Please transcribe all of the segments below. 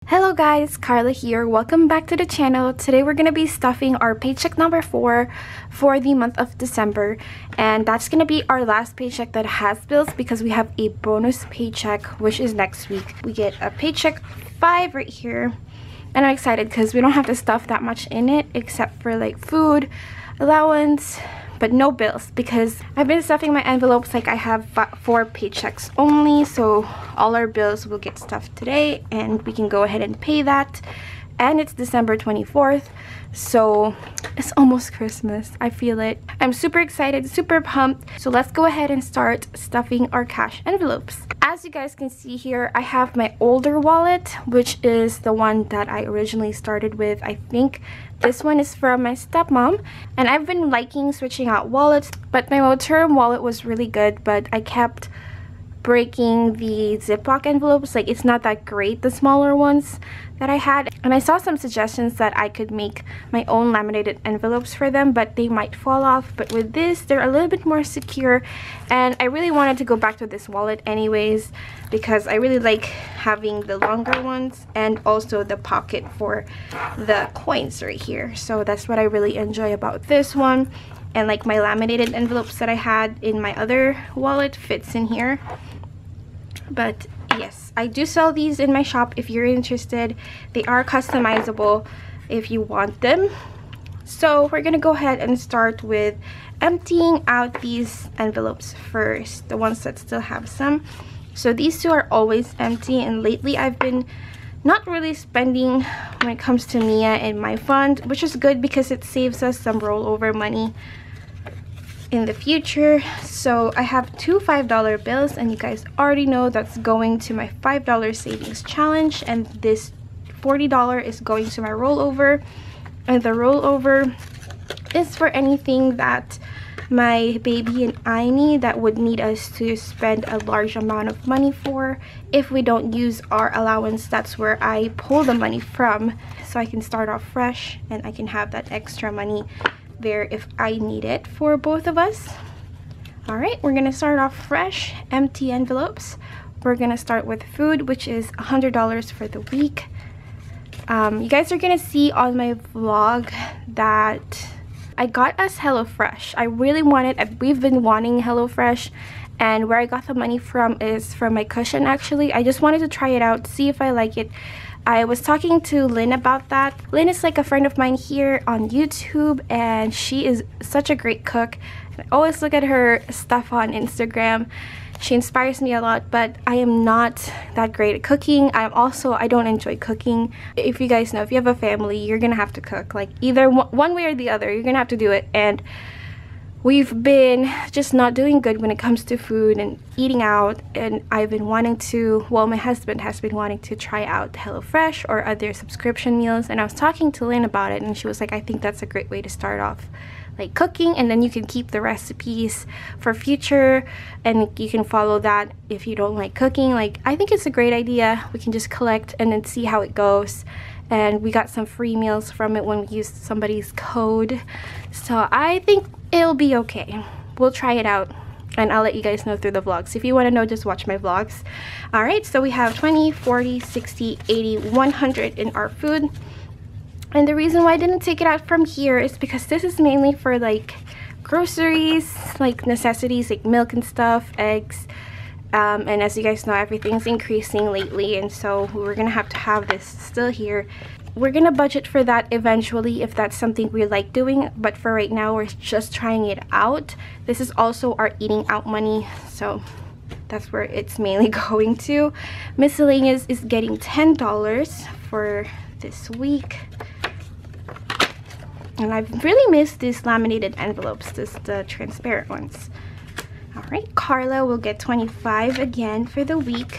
Hello guys, Carla here. Welcome back to the channel. Today we're going to be stuffing our paycheck number 4 for the month of December, and that's going to be our last paycheck that has bills because we have a bonus paycheck which is next week. We get a paycheck 5 right here, and I'm excited because we don't have to stuff that much in it except for like food allowance, but no bills because I've been stuffing my envelopes like I have 4 paychecks only, so all our bills will get stuffed today and we can go ahead and pay that. And it's December 24th, so it's almost Christmas. I feel it. I'm super excited, super pumped. So let's go ahead and start stuffing our cash envelopes. As you guys can see here, I have my older wallet, which is the one that I originally started with. I think this one is from my stepmom, and I've been liking switching out wallets, but my Moterm wallet was really good, but I kept breaking the Ziploc envelopes. Like, it's not that great, the smaller ones that I had, and I saw some suggestions that I could make my own laminated envelopes for them, but they might fall off. But with this, they're a little bit more secure, and I really wanted to go back to this wallet anyways because I really like having the longer ones and also the pocket for the coins right here. So that's what I really enjoy about this one. And like my laminated envelopes that I had in my other wallet fits in here. But yes, I do sell these in my shop if you're interested. They are customizable if you want them. So we're gonna go ahead and start with emptying out these envelopes first, the ones that still have some. So these two are always empty, and lately I've been not really spending when it comes to Mia and my fund, which is good because it saves us some rollover money in the future. So I have 2 $5 bills, and you guys already know that's going to my $5 savings challenge, and this $40 is going to my rollover, and the rollover is for anything that my baby and I need that would need us to spend a large amount of money for. If we don't use our allowance, that's where I pull the money from, so I can start off fresh and I can have that extra money there if I need it for both of us. All right, we're gonna start off fresh, empty envelopes. We're gonna start with food, which is $100 for the week. You guys are gonna see on my vlog that I got us HelloFresh. I really wanted, we've been wanting HelloFresh, and where I got the money from is from my cushion actually. I just wanted to try it out, see if I like it. I was talking to Lynn about that. Lynn is like a friend of mine here on YouTube, and she is such a great cook. I always look at her stuff on Instagram. She inspires me a lot, but I am not that great at cooking. I don't enjoy cooking. If you guys know, if you have a family, you're gonna have to cook. Like, either one way or the other, you're gonna have to do it. And we've been just not doing good when it comes to food and eating out, and I've been wanting to, well, my husband has been wanting to try out HelloFresh or other subscription meals, and I was talking to Lynn about it, and she was like, I think that's a great way to start off, like cooking, and then you can keep the recipes for future and you can follow that if you don't like cooking. Like, I think it's a great idea. We can just collect and then see how it goes, and we got some free meals from it when we used somebody's code, so I think it'll be okay. We'll try it out and I'll let you guys know through the vlogs. If you want to know, just watch my vlogs. All right, so we have 20, 40, 60, 80, 100 in our food. And the reason why I didn't take it out from here is because this is mainly for like groceries, like necessities like milk and stuff, eggs, and as you guys know, everything's increasing lately, and so we're gonna have to have this still here. We're gonna budget for that eventually if that's something we like doing, but for right now we're just trying it out. This is also our eating out money, so that's where it's mainly going to. Miscellaneous is getting $10 for this week. And I've really missed these laminated envelopes, the transparent ones. All right, Carla will get 25 again for the week.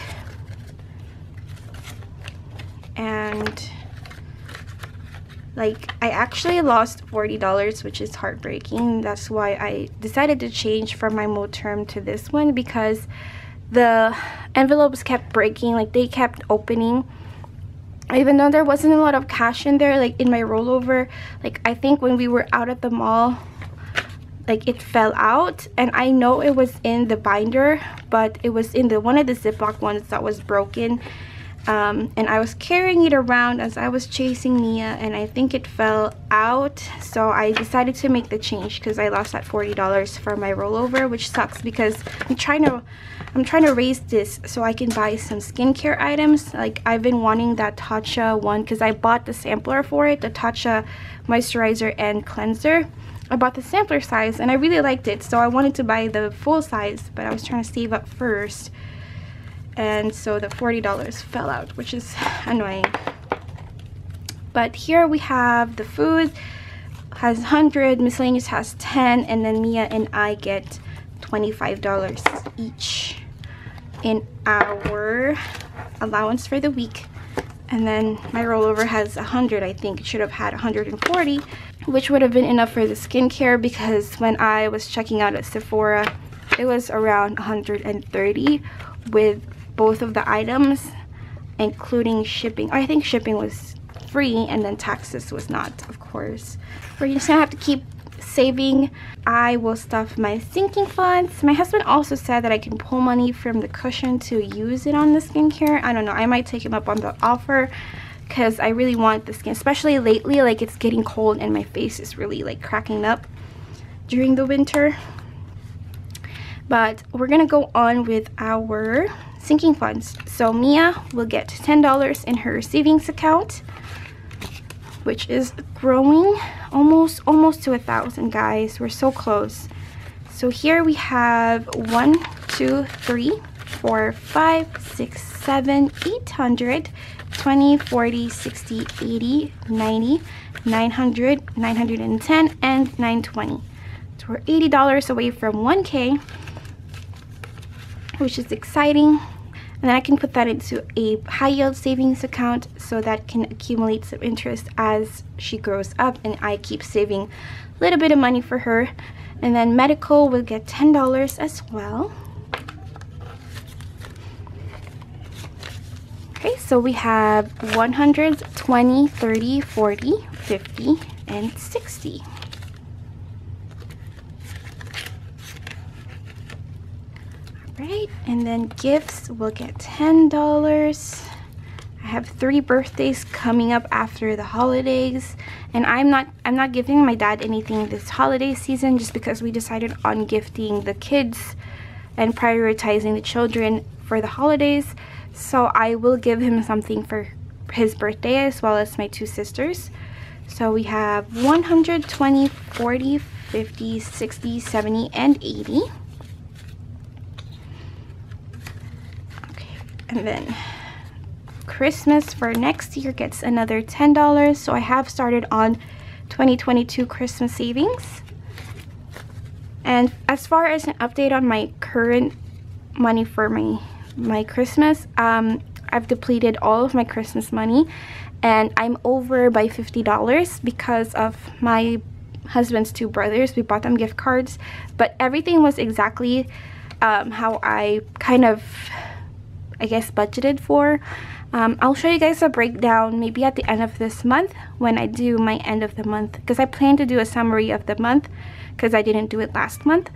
And like, I actually lost $40, which is heartbreaking. That's why I decided to change from my Moterm to this one, because the envelopes kept breaking, like they kept opening. Even though there wasn't a lot of cash in there, like in my rollover, like I think when we were out at the mall, like it fell out, and I know it was in the binder, but it was in the one of the Ziploc ones that was broken. and I was carrying it around as I was chasing Mia, and I think it fell out, so I decided to make the change because I lost that $40 for my rollover, which sucks because I'm trying to raise this so I can buy some skincare items. Like, I've been wanting that Tatcha one because I bought the sampler for it, the Tatcha moisturizer and cleanser. I bought the sampler size and I really liked it, so I wanted to buy the full size, but I was trying to save up first, and so the $40 fell out, which is annoying. But here we have the food has 100, miscellaneous has 10, and then Mia and I get $25 each in our allowance for the week. And then my rollover has 100. I think it should have had 140, which would have been enough for the skincare, because when I was checking out at Sephora, it was around 130 with both of the items, including shipping. I think shipping was free, and then taxes was not, of course. We're just gonna have to keep saving. I will stuff my sinking funds. My husband also said that I can pull money from the cushion to use it on the skincare. I don't know, I might take him up on the offer because I really want the skin, especially lately. Like, it's getting cold and my face is really like cracking up during the winter. But we're gonna go on with our sinking funds. So Mia will get $10 in her savings account, which is growing almost to 1,000, guys. We're so close. So here we have 1, 2, 3, 4, 5, 6, 7, 800, 20, 40, 60, 80, 90, 900, 910, and 920. So we're $80 away from 1K, which is exciting. And then I can put that into a high yield savings account so that can accumulate some interest as she grows up, and I keep saving a little bit of money for her. And then medical will get $10 as well. Okay, so we have 100, 20, 30, 40, 50, and 60. Right, and then gifts will get $10. I have 3 birthdays coming up after the holidays, and I'm not giving my dad anything this holiday season, just because we decided on gifting the kids and prioritizing the children for the holidays. So I will give him something for his birthday, as well as my 2 sisters. So we have 100, 20, 40, 50, 60, 70, and 80. And then Christmas for next year gets another $10. So I have started on 2022 Christmas savings. And as far as an update on my current money for my Christmas, I've depleted all of my Christmas money, and I'm over by $50 because of my husband's 2 brothers. We bought them gift cards, but everything was exactly how I kind of, I guess, budgeted for. I'll show you guys a breakdown maybe at the end of this month when I do my end of the month, because I plan to do a summary of the month because I didn't do it last month.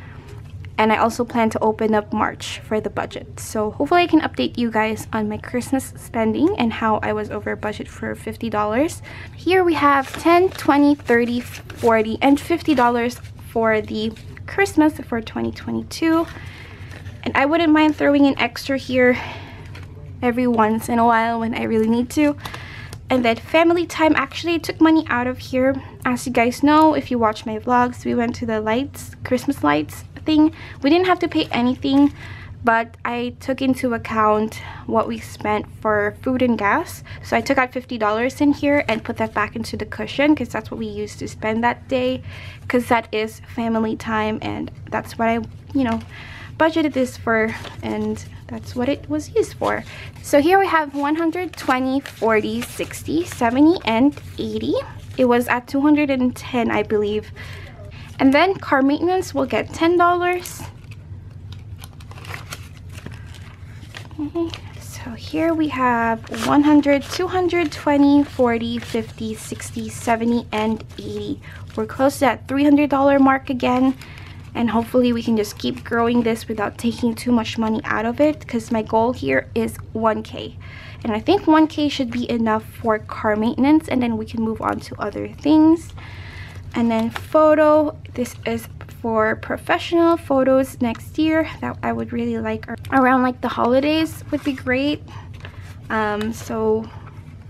And I also plan to open up March for the budget. So hopefully I can update you guys on my Christmas spending and how I was over budget for $50. Here we have 10, 20, 30, 40, and $50 for the Christmas for 2022. And I wouldn't mind throwing in extra here every once in a while when I really need to. And then family time, actually took money out of here. As you guys know, if you watch my vlogs, we went to the lights, Christmas lights thing. We didn't have to pay anything, but I took into account what we spent for food and gas. So I took out $50 in here and put that back into the cushion, because that's what we used to spend that day, because that is family time, and that's what I, you know, budgeted this for, and that's what it was used for. So here we have 120, 40, 60, 70, and 80. It was at 210, I believe. And then car maintenance will get $10. Okay, so here we have 100, 220, 40, 50, 60, 70, and 80. We're close to that $300 mark again. and hopefully we can just keep growing this without taking too much money out of it, because my goal here is 1K, and I think 1K should be enough for car maintenance, and then we can move on to other things. And then photo, this is for professional photos next year that I would really like around like the holidays would be great. So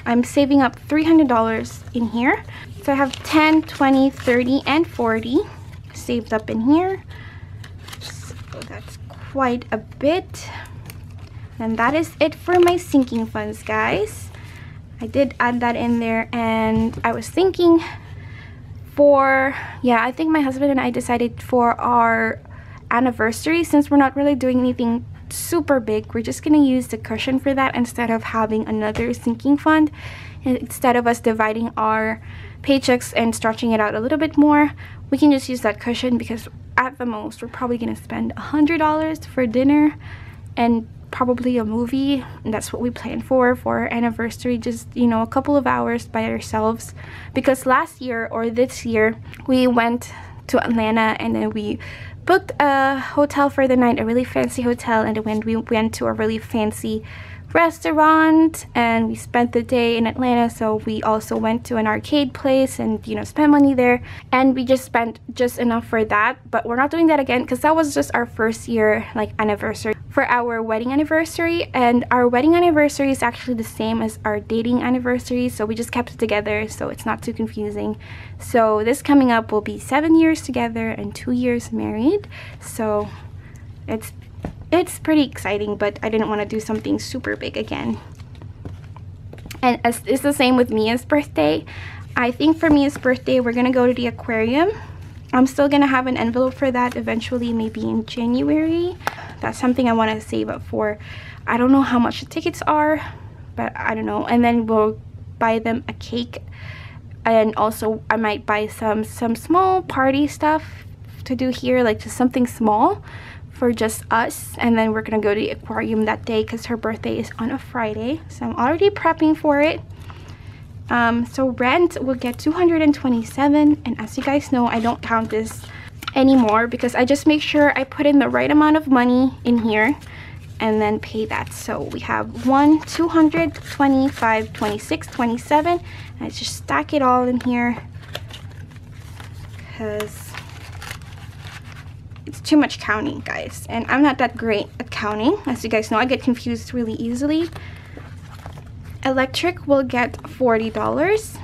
I'm saving up $300 in here. So I have 10, 20, 30, and 40 saved up in here. So that's quite a bit. And that is it for my sinking funds, guys. I did add that in there, and I was thinking I think my husband and I decided for our anniversary, since we're not really doing anything super big, we're just gonna use the cushion for that instead of having another sinking fund. Instead of us dividing our paychecks and stretching it out a little bit more, we can just use that cushion, because at the most we're probably gonna spend $100 for dinner and probably a movie, and that's what we plan for our anniversary. Just, you know, a couple of hours by ourselves, because last year or this year we went to Atlanta and then we booked a hotel for the night, a really fancy hotel, and when we went to a really fancy restaurant and we spent the day in Atlanta. So we also went to an arcade place and, you know, spent money there, and we just spent just enough for that. But we're not doing that again, because that was just our first year like anniversary for our wedding anniversary, and our wedding anniversary is actually the same as our dating anniversary, so we just kept it together so it's not too confusing. So this coming up will be 7 years together and 2 years married, so it's pretty exciting, but I didn't want to do something super big again. And it's the same with Mia's birthday. I think for Mia's birthday we're gonna go to the aquarium. I'm still gonna have an envelope for that eventually, maybe in January. That's something I want to save up for. I don't know how much the tickets are, but I don't know. And then we'll buy them a cake, and also I might buy some small party stuff to do here, like just something small for just us. And then we're gonna go to the aquarium that day because her birthday is on a Friday, so I'm already prepping for it. So rent will get $227, and as you guys know, I don't count this anymore because I just make sure I put in the right amount of money in here and then pay that. So we have 1, 200, 25, 26, 27, and I just stack it all in here because it's too much counting, guys, and I'm not that great at counting. As you guys know, I get confused really easily. Electric will get $40.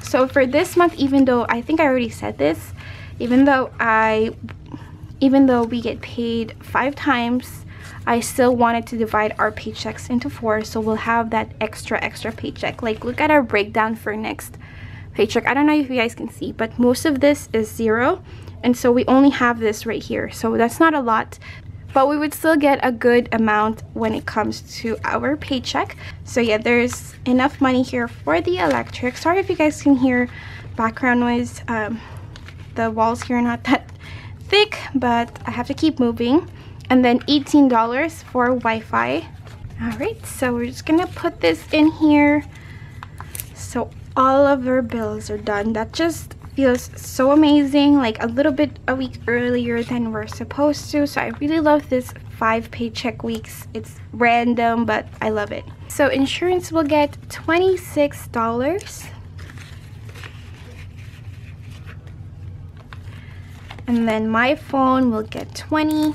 So for this month, even though I think I already said this, even though we get paid 5 times, I still wanted to divide our paychecks into 4, so we'll have that extra paycheck. Like, look at our breakdown for next paycheck. I don't know if you guys can see, but most of this is 0, and so we only have this right here, so that's not a lot, but we would still get a good amount when it comes to our paycheck. So yeah, there's enough money here for the electric. Sorry if you guys can hear background noise. The walls here are not that thick, but I have to keep moving. And then $18 for Wi-Fi. All right, so we're just gonna put this in here. So all of our bills are done. That just feels so amazing, like a little bit a week earlier than we're supposed to. So I really love this 5 paycheck weeks. It's random, but I love it. So insurance will get $26. And then my phone will get $20.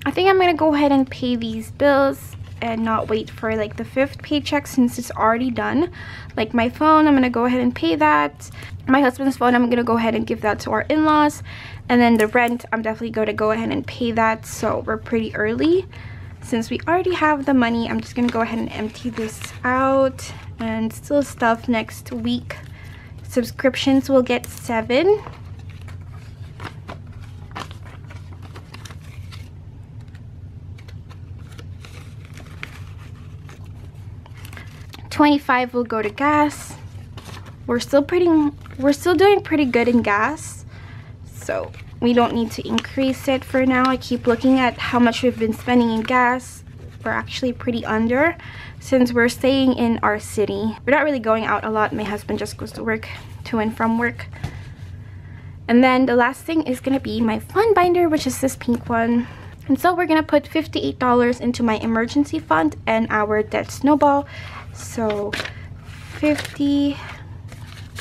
I think I'm gonna go ahead and pay these bills and not wait for like the 5th paycheck since it's already done. Like my phone, I'm gonna go ahead and pay that. My husband's phone, I'm gonna go ahead and give that to our in-laws. And then the rent, I'm definitely gonna go ahead and pay that. So we're pretty early. Since we already have the money, I'm just gonna go ahead and empty this out and still stuff next week. Subscriptions will get $7. $25 will go to gas. We're still doing pretty good in gas, so we don't need to increase it for now. I keep looking at how much we've been spending in gas. We're actually pretty under since we're staying in our city. We're not really going out a lot. My husband just goes to work, to and from work. And then the last thing is gonna be my fund binder, which is this pink one. And so we're gonna put $58 into my emergency fund and our debt snowball. So 50,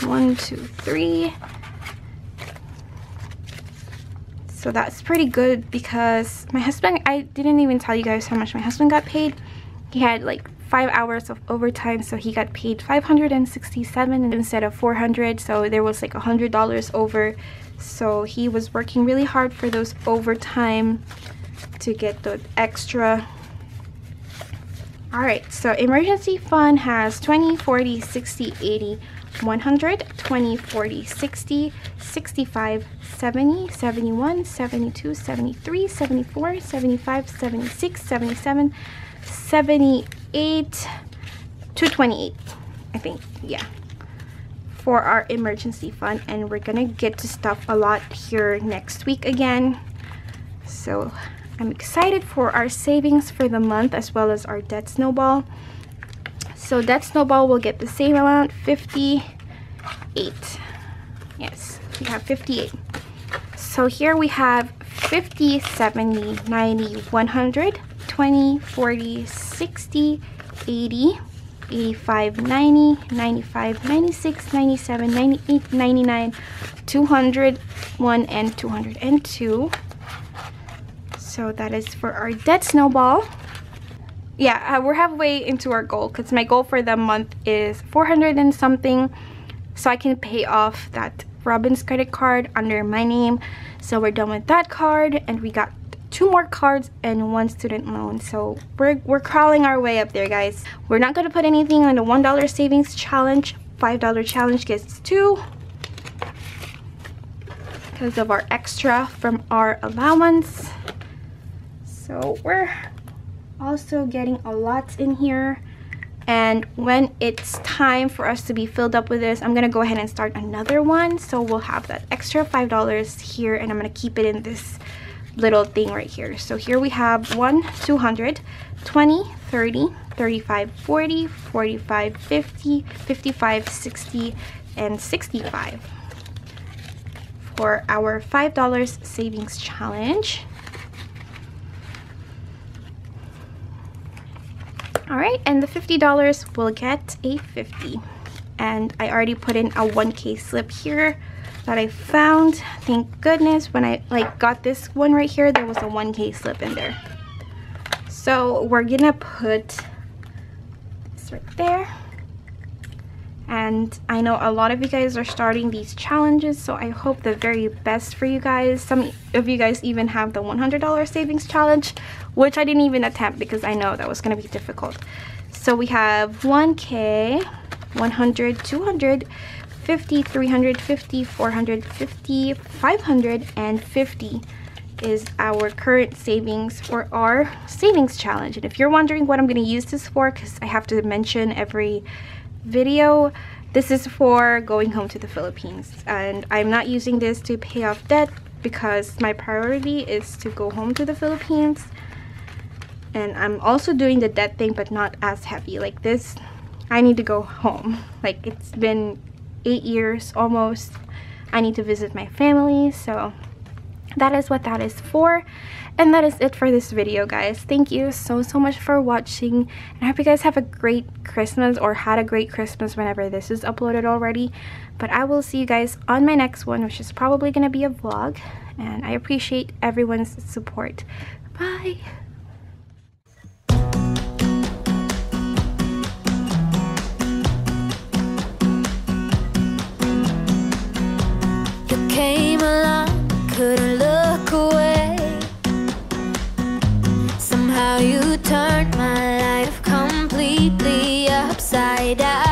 1, 2, 3. So that's pretty good because my husband, I didn't even tell you guys how much my husband got paid. He had like 5 hours of overtime, so he got paid $567 instead of $400, so there was like $100 over. So he was working really hard for those overtime to get the extra. All right, so emergency fund has 20, 40, 60, 80, 100, 20, 40, 60, 65, 70, 71, 72, 73, 74, 75, 76, 77, 78, 228, I think, yeah, for our emergency fund. And we're gonna get to stuff a lot here next week again. So I'm excited for our savings for the month as well as our debt snowball. So debt snowball will get the same amount, 58. Yes, we have 58. So here we have 50, 70, 90, 100, 20, 40, 60, 80, 85, 90, 95, 96, 97, 98, 99, 201, and 202. So that is for our debt snowball. Yeah, we're halfway into our goal because my goal for the month is 400 and something, so I can pay off that Robin's credit card under my name. So we're done with that card, and we got 2 more cards and 1 student loan. So we're crawling our way up there, guys. We're not gonna put anything on the $1 savings challenge. $5 challenge gets 2 because of our extra from our allowance. So we're also getting a lot in here, and when it's time for us to be filled up with this, I'm gonna go ahead and start another one. So we'll have that extra $5 here, and I'm gonna keep it in this little thing right here. So here we have 1, 200, 20, 30, 35, 40, 45, 50, 55, 60, and 65 for our $5 savings challenge. All right, and the $50 will get a 50. And I already put in a 1K slip here that I found. Thank goodness, when I got this one right here, there was a 1K slip in there. So we're gonna put this right there. And I know a lot of you guys are starting these challenges, so I hope the very best for you guys. Some of you guys even have the $100 savings challenge, which I didn't even attempt because I know that was going to be difficult. So we have 1K, 100, 200, 50, 350, 450, 550 is our current savings for our savings challenge. And if you're wondering what I'm going to use this for, because I have to mention every video, this is for going home to the Philippines, and I'm not using this to pay off debt because my priority is to go home to the Philippines. And I'm also doing the debt thing, but not as heavy. Like this, I need to go home. Like, it's been 8 years almost. I need to visit my family, so that is what that is for. And that is it for this video, guys. Thank you so much for watching, and I hope you guys have a great Christmas, or had a great Christmas whenever this is uploaded already. But I will see you guys on my next one, which is probably gonna be a vlog, and I appreciate everyone's support. Bye. You came along, couldn't look away. Somehow you turned my life completely upside down.